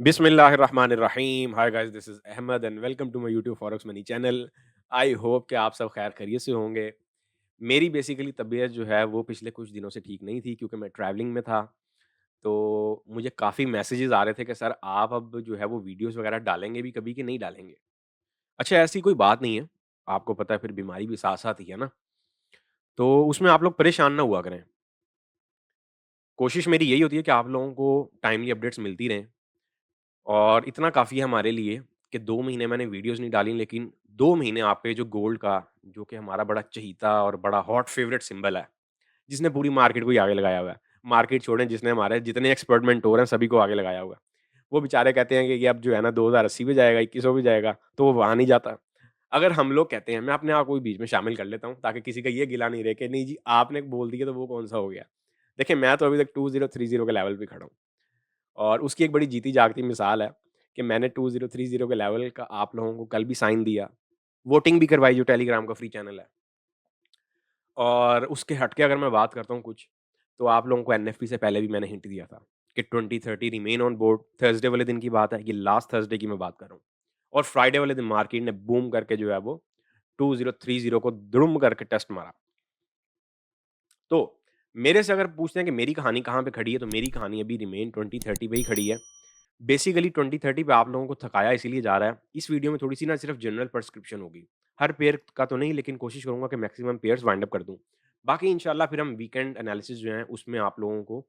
बिस्मिल्लाहिर्रहमानिर्रहीम। Hi guys, this is Ahmed and welcome to my YouTube forex money channel. I hope कि आप सब खैर खैरियत से होंगे। मेरी बेसिकली तबीयत जो है वो पिछले कुछ दिनों से ठीक नहीं थी क्योंकि मैं ट्रैवलिंग में था। तो मुझे काफ़ी मैसेजेस आ रहे थे कि सर आप अब जो है वो वीडियोज़ वगैरह डालेंगे भी कभी कि नहीं डालेंगे? अच्छा, ऐसी कोई बात नहीं है। आपको पता है फिर बीमारी भी साथ-साथ ही है ना? तो उसमें आप लोग परेशान ना हुआ करें। कोशिश मेरी यही होती है कि आप लोगों को टाइमली अपडेट्स मिलती रहें। और इतना काफ़ी है हमारे लिए कि 2 महीने मैंने वीडियोज़ नहीं डाली, लेकिन 2 महीने आप पे जो गोल्ड का, जो कि हमारा बड़ा चहीता और बड़ा हॉट फ़ेवरेट सिंबल है, जिसने पूरी मार्केट को ही आगे लगाया हुआ है। मार्केट छोड़ें, जिसने हमारे जितने एक्सपर्ट मेंटोर हैं सभी को आगे लगाया हुआ है। वो बेचारे कहते हैं कि ये अब जो है ना 2080 पे जाएगा, 2100 पे जाएगा, तो वो वहाँ नहीं जाता। अगर हम लोग कहते हैं, मैं अपने आप को भी बीच में शामिल कर लेता हूँ ताकि किसी का ये गिला नहीं रहे कि नहीं जी आपने बोल दिया तो वो कौन-सा हो गया। देखिए, मैं तो अभी तक 2030 के लेवल पे खड़ा हूँ। और उसकी एक बड़ी जीती-जागती मिसाल है कि मैंने 2030 के लेवल का आप लोगों को कल भी साइन दिया, वोटिंग भी करवाई जो टेलीग्राम का फ्री चैनल है। और उसके हट के अगर मैं बात करता हूँ कुछ, तो आप लोगों को एनएफपी से पहले भी मैंने हिंट दिया था कि 2030 रिमेन ऑन बोर्ड। थर्सडे वाले दिन की बात है, ये लास्ट थर्सडे की मैं बात कर रहा हूँ। और फ्राइडे वाले दिन मार्केट ने बूम करके जो है वो 2030 को दुड़ुम करके टेस्ट मारा। तो मेरे से अगर पूछते हैं कि मेरी कहानी कहाँ पे खड़ी है, तो मेरी कहानी अभी रिमेन 2030 पे ही खड़ी है। बेसिकली 2030 पे आप लोगों को थकाया इसीलिए जा रहा है। इस वीडियो में थोड़ी-सी ना सिर्फ़ जनरल प्रिस्क्रिप्शन होगी। हर पेयर का तो नहीं, लेकिन कोशिश करूँगा कि मैक्सिमम पेयर्स वाइंड अप कर दूँ। बाकी इंशाल्लाह फिर हम वीकेंड एनालिसिस जो है उसमें आप लोगों को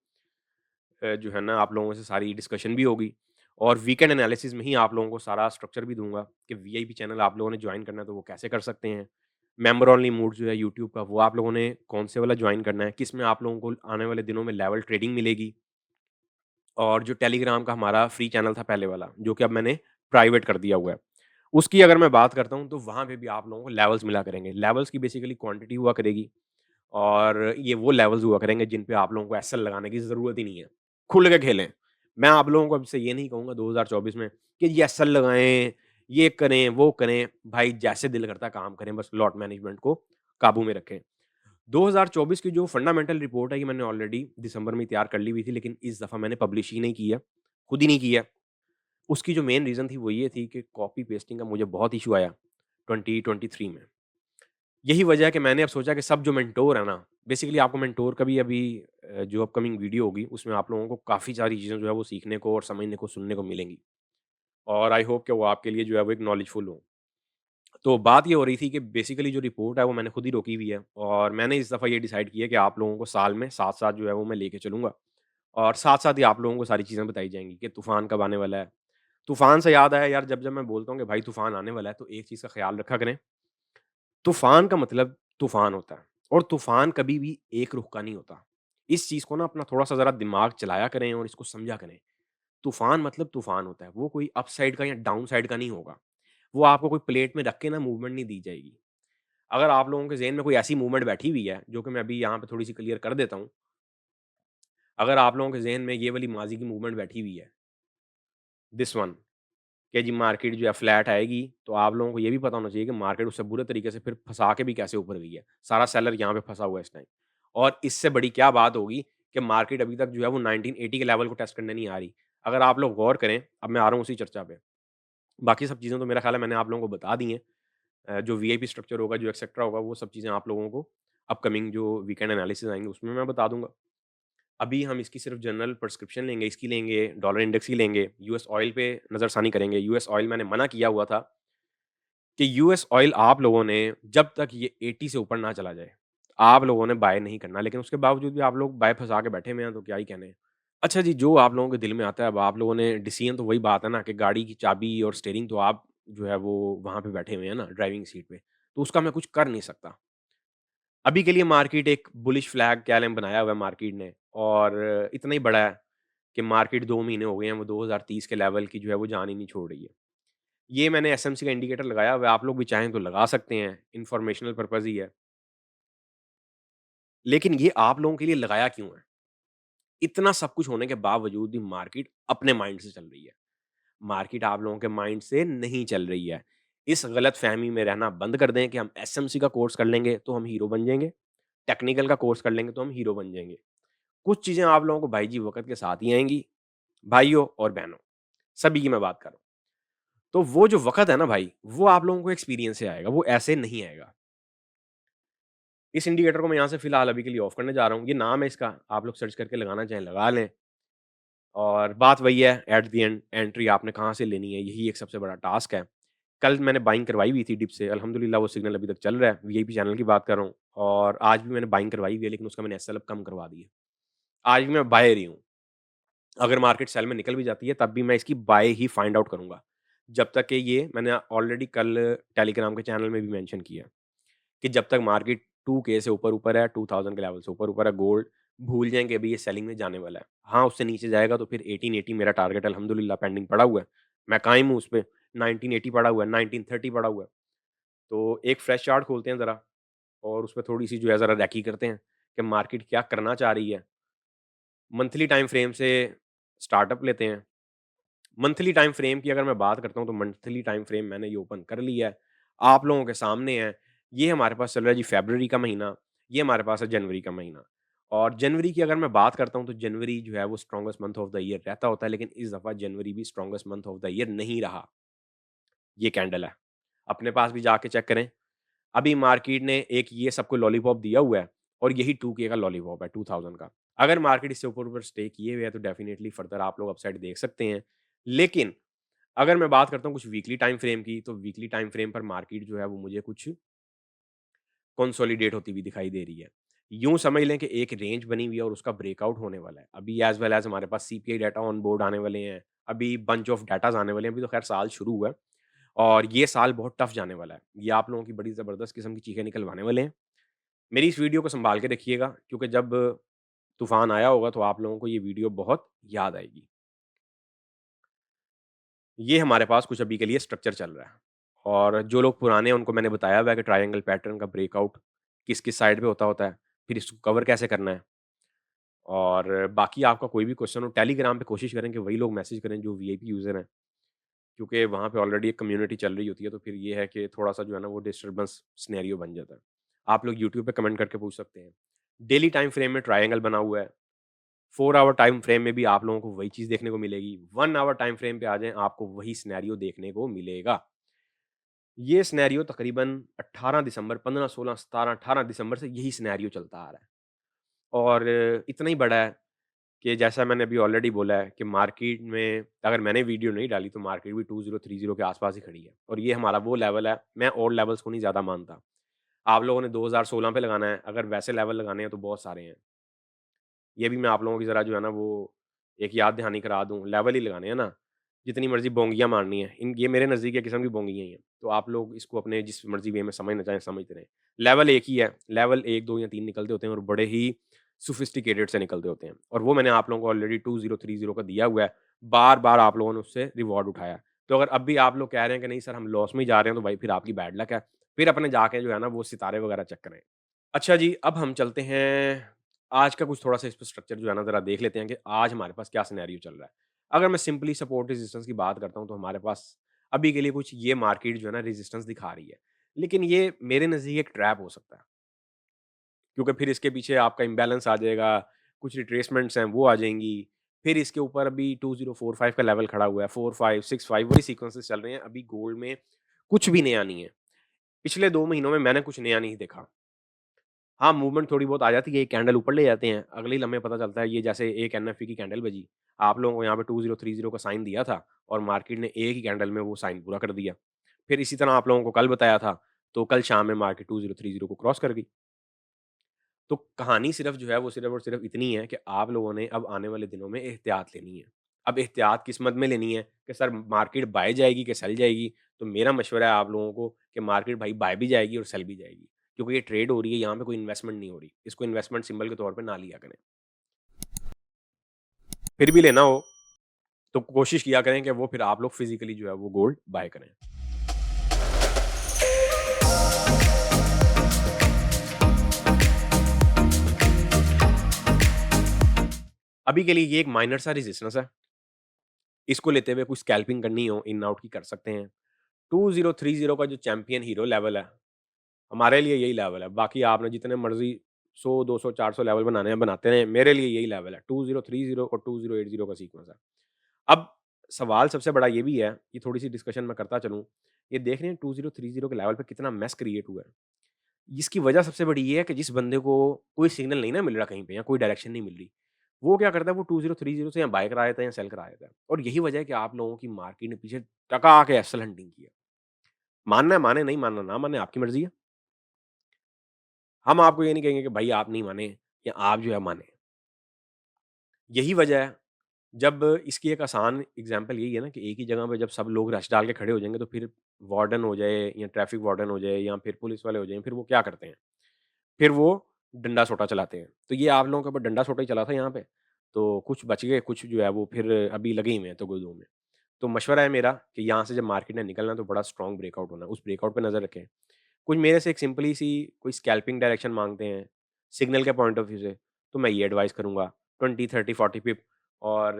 जो है ना आप लोगों से सारी डिस्कशन भी होगी। और वीकेंड एनालिसिस में ही आप लोगों को सारा स्ट्रक्चर भी दूँगा कि वीआईपी चैनल आप लोगों ने जॉइन करना है तो वो कैसे कर सकते हैं। मेंबर ओनली मोड जो है यूट्यूब का, वो आप लोगों ने कौन से वाला जॉइन करना है, किसमें आप लोगों को आने वाले दिनों में लेवल ट्रेडिंग मिलेगी। और जो टेलीग्राम का हमारा फ्री चैनल था पहले वाला, जो कि अब मैंने प्राइवेट कर दिया हुआ है। उसकी अगर मैं बात करता हूँ, तो वहाँ पे भी आप लोगों को लेवल्स मिला करेंगे। लेवल्स की बेसिकली क्वांटिटी हुआ करेगी और ये वो लेवल्स हुआ करेंगे जिन पे आप लोगों को एसएल लगाने की ज़रूरत ही नहीं है। खुल के खेलें। मैं आप लोगों को अब से ये नहीं कहूँगा 2024 में कि ये एसएल लगाएँ, ये करें, वो करें। भाई जैसे दिल करता है काम करें, बस लॉट मैनेजमेंट को काबू में रखें। 2024 की जो फंडामेंटल रिपोर्ट है, ये मैंने ऑलरेडी दिसंबर में तैयार कर ली हुई थी, लेकिन इस दफ़ा मैंने पब्लिश ही नहीं की है, खुद ही नहीं की है। उसकी जो मेन रीज़न थी वो ये थी कि कॉपी पेस्टिंग का मुझे बहुत इश्यू आया 2023 में। यही वजह है कि मैंने अब सोचा कि सब जो मेंटोर है ना, बेसिकली आपको मेंटोर का भी अभी जो अपकमिंग वीडियो होगी उसमें आप लोगों को काफ़ी सारी चीज़ें जो है वो सीखने को और समझने को, सुनने को मिलेंगी। और आई होप कि वो आपके लिए जो है वो एक नॉलेजफुल हो। तो बात ये हो रही थी कि बेसिकली जो रिपोर्ट है वो मैंने खुद ही रोकी हुई है और मैंने इस दफ़ा ये डिसाइड किया कि आप लोगों को साल में 7 साल जो है वो मैं लेके चलूँगा। और साथ-साथ ही आप लोगों को सारी चीज़ें बताई जाएँगी कि तूफ़ान कब आने वाला है। तूफ़ान से याद आया यार, जब-जब मैं बोलता हूँ कि भाई तूफ़ान आने वाला है, तो एक चीज़ का ख़्याल रखा करें। तूफ़ान का मतलब तूफ़ान होता है और तूफ़ान कभी भी एक रुख का नहीं होता। इस चीज़ को ना अपना थोड़ा-सा ज़रा दिमाग चलाया करें और इसको समझा करें। तूफ़ान मतलब तूफ़ान होता है, वो कोई अप साइड का या डाउन साइड का नहीं होगा। वो आपको कोई प्लेट में रख के ना मूवमेंट नहीं दी जाएगी। अगर आप लोगों के ज़हन में कोई ऐसी मूवमेंट बैठी हुई है, जो कि मैं अभी यहाँ पे थोड़ी-सी क्लियर कर देता हूँ। अगर आप लोगों के ज़हन में ये वाली माज़ी की मूवमेंट बैठी हुई है, दिस वन, कि जी मार्केट जो है फ्लैट आएगी, तो आप लोगों को ये भी पता होना चाहिए कि मार्केट उससे बुरे तरीके से फिर फँसा के भी कैसे ऊपर गई है। सारा सेलर यहाँ पे फँसा हुआ है इस टाइम। और इससे बड़ी क्या बात होगी कि मार्केट अभी तक जो है वो 1980 के लेवल को टेस्ट करने नहीं आ रही। अगर आप लोग गौर करें, अब मैं आ रहा हूँ उसी चर्चा पे। बाकी सब चीज़ें तो मेरा ख़्याल है मैंने आप लोगों को बता दी हैं। जो वीआईपी स्ट्रक्चर होगा, जो एक्सेट्रा होगा, वो सब चीज़ें आप लोगों को अपकमिंग जो वीकेंड एनालिसिस आएँगे उसमें मैं बता दूँगा। अभी हम इसकी सिर्फ़ जनरल प्रिस्क्रिप्शन लेंगे, इसकी लेंगे, डॉलर इंडेक्स की लेंगे, यूएस ऑयल पे नज़रसानी करेंगे। यूएस ऑयल मैंने मना किया हुआ था कि यूएस ऑयल आप लोगों ने जब तक ये 80 से ऊपर ना चला जाए, आप लोगों ने बाय नहीं करना। लेकिन उसके बावजूद भी आप लोग बाय फँसा के बैठे हुए हैं, तो क्या ही कहने। अच्छा जी, जो आप लोगों के दिल में आता है, अब आप लोगों ने डिसीज़न तो वही बात है ना कि गाड़ी की चाबी और स्टीयरिंग तो आप जो है वो वहाँ पे बैठे हुए हैं ना ड्राइविंग सीट पे, तो उसका मैं कुछ कर नहीं सकता। अभी के लिए मार्केट एक बुलिश फ्लैग कह लें बनाया हुआ है मार्केट ने, और इतना ही बड़ा है कि मार्केट 2 महीने हो गए हैं, वो 2030 के लेवल की जो है वो जान ही नहीं छोड़ रही है। ये मैंने एसएमसी का इंडिकेटर लगाया हुआ है, आप लोग भी चाहें तो लगा सकते हैं, इन्फॉर्मेशनल पर्पज़ ही है। लेकिन ये आप लोगों के लिए लगाया क्यों है? इतना सब कुछ होने के बावजूद भी मार्केट अपने माइंड से चल रही है। मार्केट आप लोगों के माइंड से नहीं चल रही है। इस गलतफ़हमी में रहना बंद कर दें कि हम एसएमसी का कोर्स कर लेंगे तो हम हीरो बन जाएँगे, टेक्निकल का कोर्स कर लेंगे तो हम हीरो बन जाएँगे। कुछ चीज़ें आप लोगों को भाई जी वक़्त के साथ ही आएँगी, भाइयों और बहनों। सभी की मैं बात कर रहा हूँ। तो वो जो वक़्त है ना भाई, वो आप लोगों को एक्सपीरियंस से आएगा, वो ऐसे नहीं आएगा। इस इंडिकेटर को मैं यहाँ से फिलहाल अभी के लिए ऑफ करने जा रहा हूँ। ये नाम है इसका, आप लोग सर्च करके लगाना चाहें लगा लें। और बात वही है, एट द एंड एंट्री आपने कहाँ से लेनी है, यही एक सबसे बड़ा टास्क है। कल मैंने बाइंग करवाई हुई थी डिप से, अल्हम्दुलिल्लाह वो सिग्नल अभी तक चल रहा है, वीआईपी चैनल की बात कर रहा हूँ। और आज भी मैंने बाइंग करवाई हुई है, लेकिन उसका मैंने एसएल कम करवा दी है। आज भी मैं बायर ही हूँ। अगर मार्केट सेल में निकल भी जाती है, तब भी मैं इसकी बाय ही फाइंड आउट करूँगा। जब तक कि ये मैंने ऑलरेडी कल टेलीग्राम के चैनल में भी मेंशन किया, कि जब तक मार्केट 2K से ऊपर-ऊपर है, 2000 के लेवल से ऊपर-ऊपर है, गोल्ड भूल जाएँ कि अभी ये सेलिंग में जाने वाला है। हाँ, उससे नीचे जाएगा तो फिर 1880 मेरा टारगेट अल्हम्दुलिल्लाह पेंडिंग पड़ा हुआ है। मैं कायम हूँ उस पे, 1980 पड़ा हुआ है, 1930 पड़ा हुआ है। तो एक फ्रेश चार्ट खोलते हैं ज़रा और उसपे थोड़ी-सी जो है ज़रा रेकी करते हैं कि मार्केट क्या करना चाह रही है। मंथली टाइम फ्रेम से स्टार्टअप लेते हैं। मंथली टाइम फ्रेम की अगर मैं बात करता हूँ, तो मंथली टाइम फ्रेम मैंने ये ओपन कर लिया है। आप लोगों के सामने है। ये हमारे पास चल रहा है जी फ़रवरी का महीना, ये हमारे पास है जनवरी का महीना। और जनवरी की अगर मैं बात करता हूँ, तो जनवरी जो है वो strongest month of the year रहता होता है, लेकिन इस दफ़ा जनवरी भी strongest month of the year नहीं रहा। ये कैंडल है। अपने पास भी जाके चेक करें। अभी मार्केट ने एक ये सबको लॉलीपॉप दिया हुआ है और यही 2K का लॉलीपॉप है, 2000 का। अगर मार्केट इससे ऊपर-ऊपर स्टे किए हुए है, तो डेफिनिटली फर्दर आप लोग अपसाइड देख सकते हैं। लेकिन अगर मैं बात करता हूँ कुछ वीकली टाइम फ्रेम की, तो वीकली टाइम फ्रेम पर मार्केट जो है वो मुझे कुछ कंसोलिडेट होती हुई दिखाई दे रही है। यूँ समझ लें कि एक रेंज बनी हुई है और उसका ब्रेकआउट होने वाला है। अभी एज़ वेल एज़ हमारे पास सीपीआई डाटा ऑन बोर्ड आने वाले हैं। अभी बंच ऑफ डाटाज़ आने वाले हैं। अभी तो खैर साल शुरू हुआ है और ये साल बहुत टफ जाने वाला है। ये आप लोगों की बड़ी ज़बरदस्त किस्म की चीखें निकलवाने वाले हैं। मेरी इस वीडियो को सँभाल के रखिएगा, क्योंकि जब तूफ़ान आया होगा तो आप लोगों को ये वीडियो बहुत याद आएगी। ये हमारे पास कुछ अभी के लिए स्ट्रक्चर चल रहा है और जो लोग पुराने हैं उनको मैंने बताया हुआ है कि ट्रायंगल पैटर्न का ब्रेकआउट किस-किस साइड पे होता है, फिर इसको कवर कैसे करना है। और बाकी आपका कोई भी क्वेश्चन हो टेलीग्राम पे कोशिश करें कि वही लोग मैसेज करें जो वीआईपी यूज़र हैं, क्योंकि वहाँ पे ऑलरेडी एक कम्युनिटी चल रही होती है, तो फिर ये है कि थोड़ा-सा जो है ना वो डिस्टर्बेंस सिनेरियो बन जाता है। आप लोग यूट्यूब पे कमेंट करके पूछ सकते हैं। डेली टाइम फ्रेम में ट्रायंगल बना हुआ है। 4 आवर टाइम फ्रेम में भी आप लोगों को वही चीज़ देखने को मिलेगी। 1 आवर टाइम फ्रेम पे आ जाएँ, आपको वही सिनेरियो देखने को मिलेगा। ये सिनेरियो तकरीबन 18 दिसंबर, 15, 16, 17, 18 दिसंबर से यही सिनेरियो चलता आ रहा है। और इतना ही बड़ा है कि जैसा मैंने अभी ऑलरेडी बोला है कि मार्केट में अगर मैंने वीडियो नहीं डाली, तो मार्केट भी 2030 के आस-पास ही खड़ी है और ये हमारा वो लेवल है, मैं और लेवल्स को नहीं ज़्यादा मानता। आप लोगों ने 2016 पे लगाना है, अगर वैसे लेवल लगाने हैं तो बहुत सारे हैं। ये भी मैं आप लोगों की ज़रा जो है ना वो एक याद दहानी करा दूँ, लेवल ही लगाने हैं ना, जितनी मर्ज़ी बोंगियाँ मारनी है। इन ये मेरे नज़दीक एक किस्म की बोंगियाँ ही हैं, तो आप लोग इसको अपने जिस मर्ज़ी वे में समझना चाहें समझते रहें। लेवल एक ही है, लेवल 1, 2 या 3 निकलते होते हैं और बड़े ही सोफिस्टिकेटेड से निकलते होते हैं और वो मैंने आप लोगों को ऑलरेडी 2030 का दिया हुआ है, बार-बार आप लोगों ने उससे रिवॉर्ड उठाया है। तो अगर अब भी आप लोग कह रहे हैं कि नहीं सर हम लॉस में ही जा रहे हैं, तो भाई फिर आपकी बैड लक है, फिर अपने जाके जो है ना वो सितारे वगैरह चेक करें। अच्छा जी, अब हम चलते हैं आज का कुछ थोड़ा-सा इस पे स्ट्रक्चर जो है ना ज़रा देख लेते हैं कि आज हमारे पास क्या सिनेरियो चल रहा है। अगर मैं सिंपली सपोर्ट रेजिस्टेंस की बात करता हूँ, तो हमारे पास अभी के लिए कुछ ये मार्केट जो है ना रेजिस्टेंस दिखा रही है। लेकिन ये मेरे नज़दीक एक ट्रैप हो सकता है, क्योंकि फिर इसके पीछे आपका इम्बैलेंस आ जाएगा, कुछ रिट्रेसमेंट्स हैं वो आ जाएँगी। फिर इसके ऊपर अभी 2045 का लेवल खड़ा हुआ है, 45, 65 वही सीक्वेंसेस चल रहे हैं। अभी गोल्ड में कुछ भी नया नहीं है। पिछले 2 महीनों में मैंने कुछ नया नहीं देखा। हाँ, मूवमेंट थोड़ी बहुत आ जाती है, एक कैंडल ऊपर ले जाते हैं, अगले ही लम्हे पता चलता है ये जैसे एक एनएफपी की कैंडल बजी, आप लोगों को यहाँ पे 2030 का साइन दिया था और मार्केट ने एक ही कैंडल में वो साइन पूरा कर दिया। फिर इसी तरह आप लोगों को कल बताया था, तो कल शाम में मार्केट 2030 को क्रॉस कर गई। तो कहानी सिर्फ़ जो है वो सिर्फ़ और सिर्फ़ इतनी है कि आप लोगों ने अब आने वाले दिनों में एहतियात लेनी है। अब एहतियात किस मद में लेनी है कि सर मार्केट बाय जाएगी कि सेल जाएगी? तो मेरा मशवरा है आप लोगों को कि मार्केट भाई बाय भी जाएगी और सेल भी जाएगी। क्योंकि ये ट्रेड हो रही है, यहाँ पे कोई इन्वेस्टमेंट नहीं हो रही। इसको इन्वेस्टमेंट सिंबल के तौर पे ना लिया करें। फिर भी लेना हो तो कोशिश किया करें कि वो फिर आप लोग फिज़िकली जो है वो गोल्ड बाय करें। अभी के लिए ये एक माइनर सा रेजिस्टेंस है। इसको लेते हुए कुछ स्कैल्पिंग करनी हो, इन आउट की कर सकते हैं। 2030 का जो चैंपियन हीरो लेवल है, हमारे लिए यही लेवल है। बाकी आपने जितने मर्ज़ी 100, 200, 400 लेवल बनाने हैं, बनाते रहें। मेरे लिए यही लेवल है। 2030 और 2080 का सीक्वेंस है। अब सवाल सबसे बड़ा ये भी है, ये थोड़ी-सी डिस्कशन मैं करता चलूँ, ये देख रहे हैं 2030 के लेवल पे कितना मेस क्रिएट हुआ है। इसकी वजह सबसे बड़ी ये है कि जिस बंदे को कोई सिग्नल नहीं ना मिल रहा कहीं पे या कोई डायरेक्शन नहीं मिल रही, वो क्या करता है, वो 2030 से या बाय करा देता है या सेल करा देता है। और यही वजह है कि आप लोगों की मार्केट ने पीछे टका के एसल हंटिंग की है। मानना है माने, नहीं मानना ना माने, आपकी मर्ज़ी है। हम आपको ये नहीं कहेंगे कि भाई आप नहीं माने या आप जो है माने। यही वजह है, जब इसकी एक आसान एग्ज़ाम्पल यही है ना कि एक ही जगह पे जब सब लोग रश डाल के खड़े हो जाएँगे तो फिर वार्डन हो जाए या ट्रैफिक वार्डन हो जाए या फिर पुलिस वाले हो जाएँ, फिर वो क्या करते हैं? फिर वो डंडा-सोटा चलाते हैं। तो ये आप लोगों के ऊपर डंडा-सोटा ही चला था यहाँ पे। तो कुछ बच गए, कुछ जो है वो फिर अभी लगे ही हुए हैं तगड़ों में। तो मशवरा है मेरा कि यहाँ से जब मार्केट ने निकलना है तो बड़ा स्ट्रॉन्ग ब्रेकआउट होना है, उस ब्रेकआउट पे नज़र रखें। कुछ मेरे से एक सिंपली सी कोई स्कैल्पिंग डायरेक्शन माँगते हैं, सिग्नल के पॉइंट ऑफ व्यू से, तो मैं ये एडवाइस करूँगा 20, 30, 40 पिप और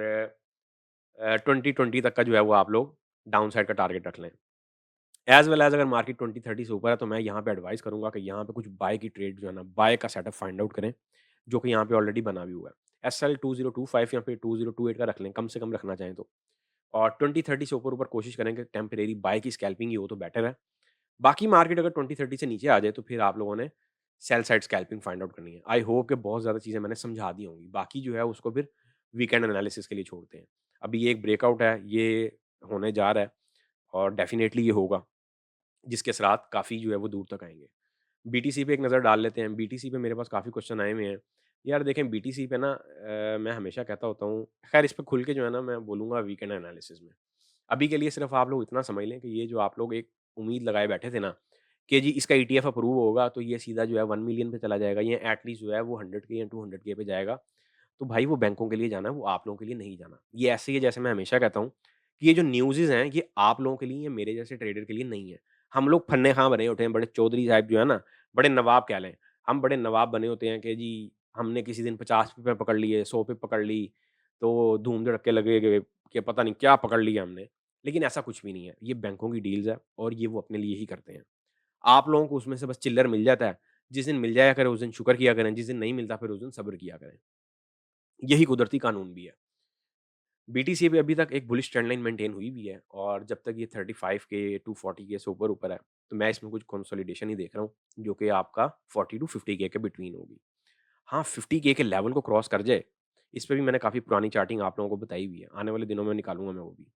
20-20 तक का जो है वो आप लोग डाउन साइड का टारगेट रख लें। एज़ वेल एज़ अगर मार्केट 20-30 से ऊपर है तो मैं यहाँ पे एडवाइस करूँगा कि यहाँ पे कुछ बाय की ट्रेड जो है ना, बाय का सेटअप फाइंड आउट करें, जो कि यहाँ पे ऑलरेडी बना भी हुआ है। एसएल 2025 या फिर 2028 का रख लें, कम से कम रखना चाहें तो। और 20-30 से ऊपर-ऊपर कोशिश करें कि टेम्परेरी बाय की स्कैल्पिंग ही हो तो बेटर है। बाकी मार्केट अगर 20-30 से नीचे आ जाए तो फिर आप लोगों ने sell side scalping find out करनी है। आई होप कि बहुत ज़्यादा चीज़ें मैंने समझा दी होंगी। बाकी जो है उसको फिर वीकेंड एनालिसिस के लिए छोड़ते हैं। अभी ये एक ब्रेकआउट है, ये होने जा रहा है और डेफ़िनेटली ये होगा, जिसके असरात काफ़ी जो है वो दूर तक आएँगे। बीटीसी पे एक नज़र डाल लेते हैं। बीटीसी पे मेरे पास काफ़ी क्वेश्चन आए हुए हैं। यार देखें बीटीसी पे ना मैं हमेशा कहता होता हूँ, ख़ैर इस पे खुल के जो है ना मैं बोलूँगा वीकेंड एनालिसिस में। अभी के लिए सिर्फ़ आप लोग इतना समझ लें कि ये जो आप लोग एक उम्मीद लगाए बैठे थे ना, कि जी इसका ईटीएफ अप्रूव होगा तो ये सीधा जो है 1 मिलियन पे चला जाएगा, ये एटलीस्ट जो है वो 100 के या 200 के पे जाएगा। तो भाई वो बैंकों के लिए जाना है, वो आप लोगों के लिए नहीं जाना। ये ऐसे ही है जैसे मैं हमेशा कहता हूँ कि ये जो न्यूज़ेज़ हैं ये आप लोगों के लिए, ये मेरे जैसे ट्रेडर के लिए नहीं है। हम लोग फन्ने-खां बने उठे हैं, बड़े चौधरी साहब जो है ना, बड़े नवाब कह लें। हम बड़े नवाब बने होते हैं कि जी हमने किसी दिन 50 पे पकड़ लिए, 100 पे पकड़ ली, तो धूम-धड़क्के लगे कि पता नहीं क्या पकड़ लिया हमने। लेकिन ऐसा कुछ भी नहीं है। ये बैंकों की डील्स है और ये वो अपने लिए ही करते हैं। आप लोगों को उसमें से बस चिल्लर मिल जाता है। जिस दिन मिल जाया करे उस दिन शुक्र किया करें, जिस दिन नहीं मिलता फिर उस दिन सब्र किया करें। यही कुदरती कानून भी है। बीटीसी पे अभी तक एक बुलिश ट्रेंड लाइन मेंटेन हुई भी है और जब तक ये 35 के टू 40 के से ऊपर-ऊपर है, तो मैं इसमें कुछ कंसोलिडेशन ही देख रहा हूँ, जो कि आपका 40 टू 50 के बिटवीन होगी। हाँ, 50 के लेवल को क्रॉस कर जाए, इस पे भी मैंने काफ़ी पुरानी चार्टिंग आप लोगों को बताई हुई है। आने वाले दिनों में निकालूँगा मैं वो भी।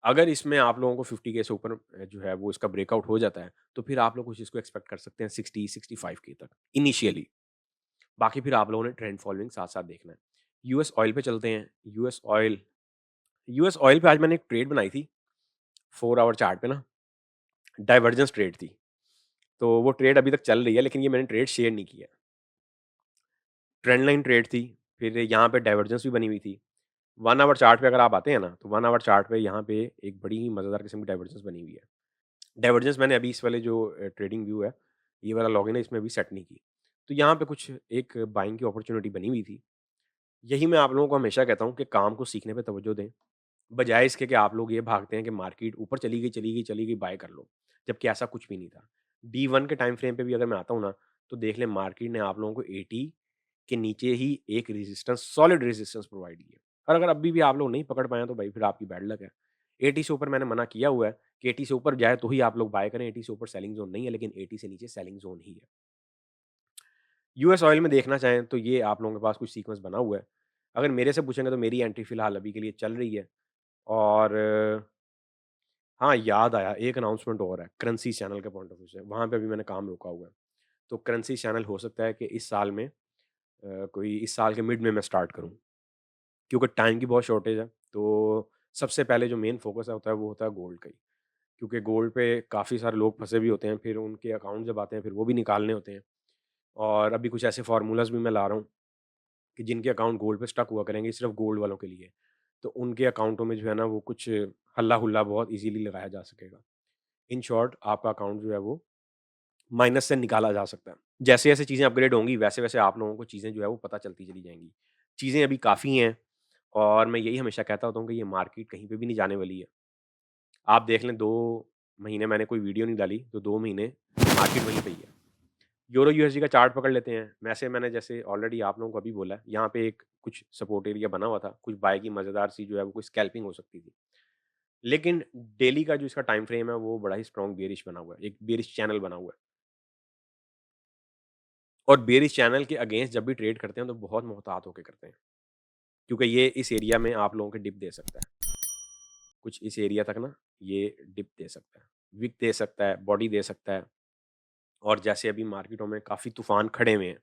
अगर इसमें आप लोगों को 50 के से ऊपर जो है वो इसका ब्रेकआउट हो जाता है, तो फिर आप लोग कुछ इसको एक्सपेक्ट कर सकते हैं 60-65 के तक इनिशियली। बाकी फिर आप लोगों ने ट्रेंड फॉलोइंग साथ-साथ देखना है। यूएस ऑयल पे चलते हैं। यूएस ऑयल पे आज मैंने एक ट्रेड बनाई थी, 4 आवर चार्ट पे ना, डाइवर्जेंस ट्रेड थी। तो वो ट्रेड अभी तक चल रही है लेकिन ये मैंने ट्रेड शेयर नहीं किया। ट्रेंड लाइन ट्रेड थी, फिर यहाँ पे डाइवर्जेंस भी बनी हुई थी। 1 आवर चार्ट पे अगर आप आते हैं ना, तो 1 आवर चार्ट पे यहाँ पे एक बड़ी ही मज़ेदार किस्म की डाइवर्जेंस बनी हुई है। डाइवर्जेंस मैंने अभी इस वाले जो ट्रेडिंग व्यू है, ये वाला लॉगिन है, इसमें अभी सेट नहीं की। तो यहाँ पे कुछ एक बाइंग की अपॉर्च्युनिटी बनी हुई थी। यही मैं आप लोगों को हमेशा कहता हूँ कि काम को सीखने पे तवज्जो दें। बजाए इसके कि आप लोग ये भागते हैं कि मार्केट ऊपर चली गई, चली गई, चली गई, बाय कर लो। जबकि ऐसा कुछ भी नहीं था। D1 के टाइम फ्रेम पे भी अगर मैं आता हूँ ना, तो देख लें मार्केट ने आप लोगों को 80 के नीचे ही एक रेजिस्टेंस, सॉलिड रेजिस्टेंस प्रोवाइड की है। और अगर अभी भी आप लोग नहीं पकड़ पाए हैं तो भाई फिर आपकी बैड लक है। 80 से ऊपर मैंने मना किया हुआ है कि 80 से ऊपर जाए तो ही आप लोग बाय करें, 80 से ऊपर सेलिंग ज़ोन नहीं है, लेकिन 80 से नीचे सेलिंग ज़ोन ही है। यूएस ऑयल में देखना चाहें तो ये आप लोगों के पास कुछ सीक्वेंस बना हुआ है। अगर मेरे से पूछेंगे तो मेरी एंट्री फ़िलहाल अभी के लिए चल रही है और हाँ, याद आया एक अनाउंसमेंट और है करेंसी चैनल के पॉइंट ऑफ व्यू से, वहाँ पे भी मैंने काम रोका हुआ है। तो करेंसी चैनल हो सकता है कि इस साल में कोई इस साल के मिड में मैं स्टार्ट करूँ, क्योंकि टाइम की बहुत शॉर्टेज है। तो सबसे पहले जो मेन फ़ोकस है होता है वो होता है गोल्ड का ही, क्योंकि गोल्ड पे काफ़ी सारे लोग फँसे भी होते हैं, फिर उनके अकाउंट जब आते हैं फिर वो भी निकालने होते हैं। और अभी कुछ ऐसे फ़ॉर्मूलाज़ भी मैं ला रहा हूँ कि जिनके अकाउंट गोल्ड पे स्टक हुआ करेंगे सिर्फ़ गोल्ड वालों के लिए। तो उनके अकाउंटों में जो है ना वो कुछ हल्ला-हुल्ला बहुत ईज़िली लगाया जा सकेगा। इन शॉर्ट आपका अकाउंट जो है वो माइनस से निकाला जा सकता है। जैसे-जैसे चीज़ें अपग्रेड होंगी वैसे-वैसे आप लोगों को चीज़ें जो है वो पता चलती चली जाएँगी। चीज़ें अभी काफ़ी हैं और मैं यही हमेशा कहता होता हूँ कि ये मार्केट कहीं पे भी नहीं जाने वाली है। आप देख लें 2 महीने मैंने कोई वीडियो नहीं डाली तो 2 महीने मार्केट वहीं पे ही है। यूरो यूएसडी का चार्ट पकड़ लेते हैं। वैसे मैंने जैसे ऑलरेडी आप लोगों को अभी बोला है, यहाँ पे एक कुछ सपोर्ट एरिया बना हुआ था, कुछ बाय की मज़ेदार सी जो है वो कोई स्कैल्पिंग हो सकती थी। लेकिन डेली का जो इसका टाइम फ्रेम है वो बड़ा ही स्ट्रॉन्ग बेयरिश बना हुआ है, एक बेयरिश चैनल बना हुआ है। और बेयरिश चैनल के अगेंस्ट जब भी ट्रेड करते हैं तो बहुत मोहतात होके करते हैं, क्योंकि ये इस एरिया में आप लोगों को डिप दे सकता है। कुछ इस एरिया तक ना ये डिप दे सकता है, विक दे सकता है, बॉडी दे सकता है। और जैसे अभी मार्केटों में काफ़ी तूफ़ान खड़े हुए हैं।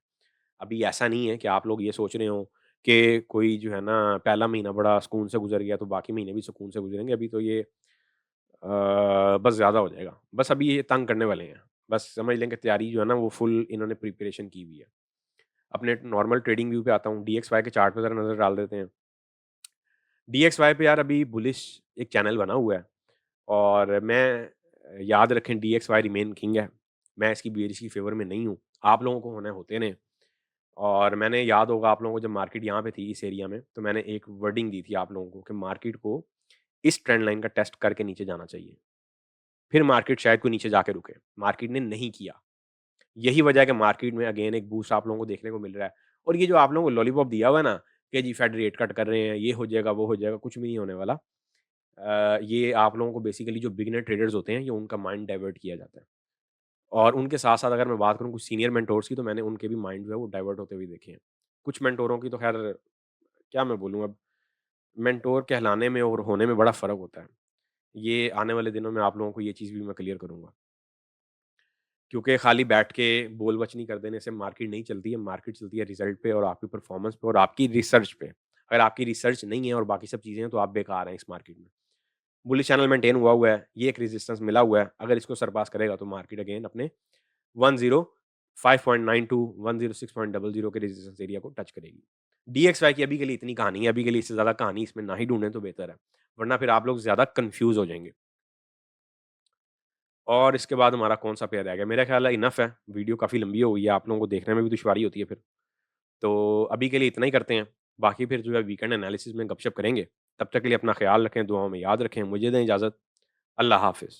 अभी ऐसा नहीं है कि आप लोग ये सोच रहे हो कि कोई जो है ना पहला महीना बड़ा सुकून से गुज़र गया तो बाकी महीने भी सुकून से गुज़रेंगे। अभी तो ये बस ज़्यादा हो जाएगा। बस अभी ये तंग करने वाले हैं। बस समझ लें कि तैयारी जो है ना वो फुल इन्होंने प्रिपरेशन की हुई है। अपने नॉर्मल ट्रेडिंग व्यू पे आता हूँ, डीएक्सवाई के चार्ट पे ज़रा नज़र डाल देते हैं। डीएक्सवाई पे यार अभी बुलिश एक चैनल बना हुआ है और मैं याद रखें डीएक्सवाई रिमेन किंग है। मैं इसकी बेयरिश की फ़ेवर में नहीं हूँ। आप लोगों को होने होते ने। और मैंने याद होगा आप लोगों को जब मार्केट यहाँ पे थी इस एरिया में, तो मैंने एक वर्डिंग दी थी आप लोगों को कि मार्केट को इस ट्रेंड लाइन का टेस्ट करके नीचे जाना चाहिए। फिर मार्केट शायद कोई नीचे जाके रुके। मार्केट ने नहीं किया। यही वजह है कि मार्केट में अगेन एक बूस्ट आप लोगों को देखने को मिल रहा है। और ये जो आप लोगों को लॉलीपॉप दिया हुआ है ना, कि जी फेड रेट कट कर रहे हैं, ये हो जाएगा, वो हो जाएगा, कुछ भी नहीं होने वाला। ये आप लोगों को बेसिकली जो बिगिनर ट्रेडर्स होते हैं, ये उनका माइंड डाइवर्ट किया जाता है। और उनके साथ-साथ अगर मैं बात करूँ कुछ सीनियर मेंटोर्स की, तो मैंने उनके भी माइंड जो है वो डाइवर्ट होते हुए देखे हैं। कुछ मेंटोरों की तो ख़ैर क्या मैं बोलूँ अब, मेंटोर कहलाने में और होने में बड़ा फ़र्क होता है। ये आने वाले दिनों में आप लोगों को ये चीज़ भी मैं क्लियर करूँगा। क्योंकि खाली बैठ के बोल-बचनी कर देने से मार्केट नहीं चलती है, मार्केट चलती है रिज़ल्ट पे और आपकी परफ़ॉर्मेंस पे और आपकी रिसर्च पे। अगर आपकी रिसर्च नहीं है और बाकी सब चीज़ें हैं, तो आप बेकार हैं इस मार्केट में। बुलिश चैनल मेंटेन हुआ है, ये एक रेजिस्टेंस मिला हुआ है, अगर इसको सरपास करेगा तो मार्केट अगेन अपने 105.92 106.00 के रेजिस्टेंस एरिया को टच करेगी। डीएक्सवाई की अभी के लिए इतनी कहानी है, अभी के लिए इससे ज़्यादा कहानी इसमें ना ही ढूँढें तो बेहतर है, वरना फिर आप लोग ज़्यादा कन्फ्यूज़ हो जाएँगे। और इसके बाद हमारा कौन-सा पेयर रह गया? मेरा ख़्याल है इनफ़ है, वीडियो काफ़ी लंबी हो गई है, आप लोगों को देखने में भी दुश्वारी होती है फिर। तो अभी के लिए इतना ही करते हैं, बाकी फिर जो है वीकेंड एनालिसिस में गपशप करेंगे। तब तक के लिए अपना ख़्याल रखें, दुआओं में याद रखें, मुझे दें इजाज़त। अल्लाह हाफ़िज़।